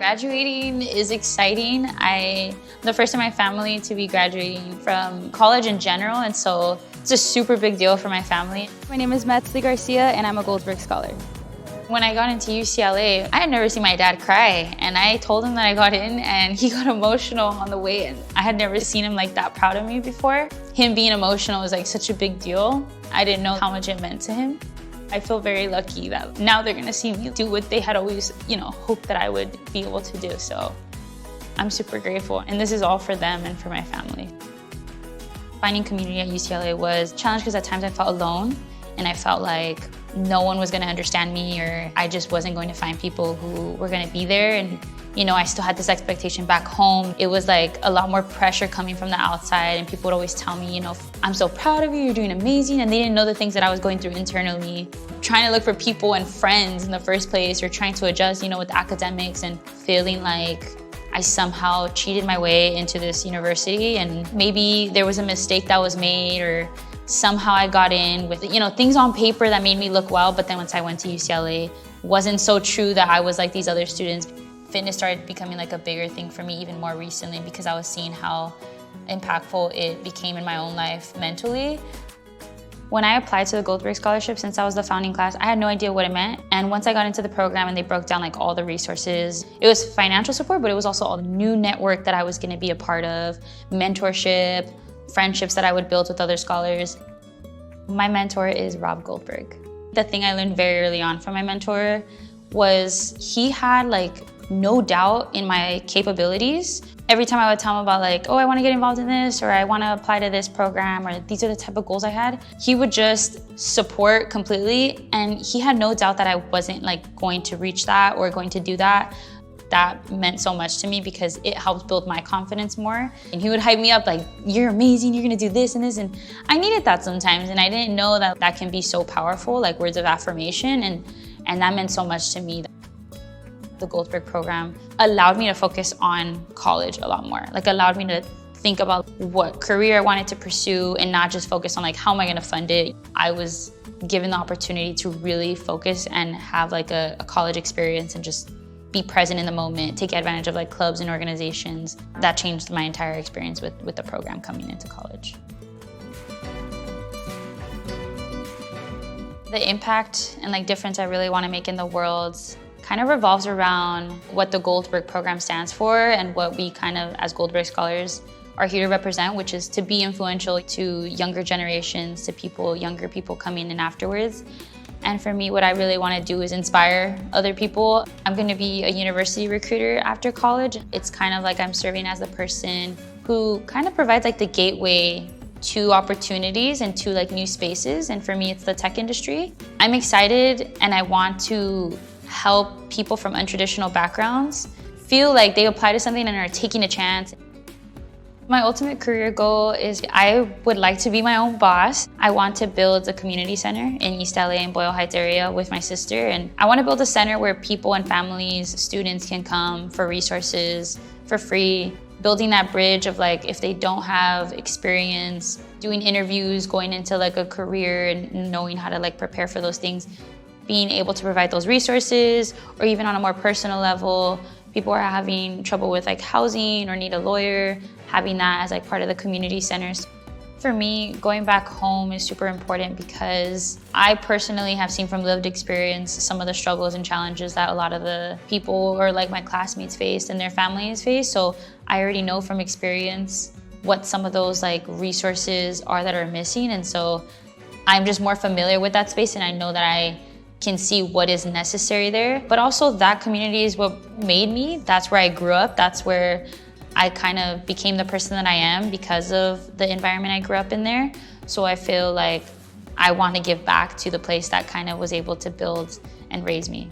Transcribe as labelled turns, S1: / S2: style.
S1: Graduating is exciting. I'm the first in my family to be graduating from college in general, and so it's a super big deal for my family.
S2: My name is Metztli Garcia, and I'm a Goldberg Scholar.
S1: When I got into UCLA, I had never seen my dad cry, and I told him that I got in, and he got emotional on the way in. I had never seen him like that proud of me before. Him being emotional was like such a big deal. I didn't know how much it meant to him. I feel very lucky that now they're gonna see me do what they had always, hoped that I would be able to do. So I'm super grateful, and this is all for them and for my family. Finding community at UCLA was a challenge because at times I felt alone, and I felt like no one was gonna understand me, or I just wasn't going to find people who were gonna be there. And I still had this expectation back home. It was like a lot more pressure coming from the outside, and people would always tell me, I'm so proud of you, you're doing amazing. And they didn't know the things that I was going through internally. Trying to look for people and friends in the first place, or trying to adjust, with academics, and feeling like I somehow cheated my way into this university, and maybe there was a mistake that was made, or somehow I got in with, things on paper that made me look well, but then once I went to UCLA, wasn't so true that I was like these other students. Fitness started becoming like a bigger thing for me even more recently, because I was seeing how impactful it became in my own life mentally. When I applied to the Goldberg Scholarship, since I was the founding class, I had no idea what it meant. And once I got into the program and they broke down like all the resources, it was financial support, but it was also all the new network that I was gonna be a part of, mentorship, friendships that I would build with other scholars. My mentor is Rob Goldberg. The thing I learned very early on from my mentor was he had like no doubt in my capabilities. Every time I would tell him about like, oh, I want to get involved in this, or I want to apply to this program, or these are the type of goals I had, he would just support completely. And he had no doubt that I wasn't like going to reach that or going to do that. That meant so much to me because it helped build my confidence more. And he would hype me up like, you're amazing, you're gonna do this and this. And I needed that sometimes. And I didn't know that that can be so powerful, like words of affirmation. And that meant so much to me. The Goldberg program allowed me to focus on college a lot more. Like allowed me to think about what career I wanted to pursue and not just focus on like, how am I gonna fund it? I was given the opportunity to really focus and have like a college experience and just be present in the moment, take advantage of like clubs and organizations. That changed my entire experience with the program coming into college. The impact and like difference I really want to make in the world kind of revolves around what the Goldberg program stands for and what we kind of as Goldberg scholars are here to represent, which is to be influential to younger generations, to younger people coming in afterwards. And for me, what I really want to do is inspire other people. I'm going to be a university recruiter after college. It's kind of like I'm serving as the person who kind of provides like the gateway to opportunities and to like new spaces. And for me, it's the tech industry. I'm excited and I want to help people from untraditional backgrounds feel like they apply to something and are taking a chance. My ultimate career goal is I would like to be my own boss. I want to build a community center in East LA and Boyle Heights area with my sister. And I want to build a center where people and families, students can come for resources for free. Building that bridge of like, if they don't have experience doing interviews, going into like a career and knowing how to like prepare for those things, being able to provide those resources, or even on a more personal level, people are having trouble with like housing or need a lawyer, having that as like part of the community centers. For me, going back home is super important because I personally have seen from lived experience some of the struggles and challenges that a lot of the people or like my classmates faced and their families face. So I already know from experience what some of those like resources are that are missing. And so I'm just more familiar with that space, and I know that I can see what is necessary there. But also that community is what made me. That's where I grew up. That's where I kind of became the person that I am because of the environment I grew up in there. So I feel like I want to give back to the place that kind of was able to build and raise me.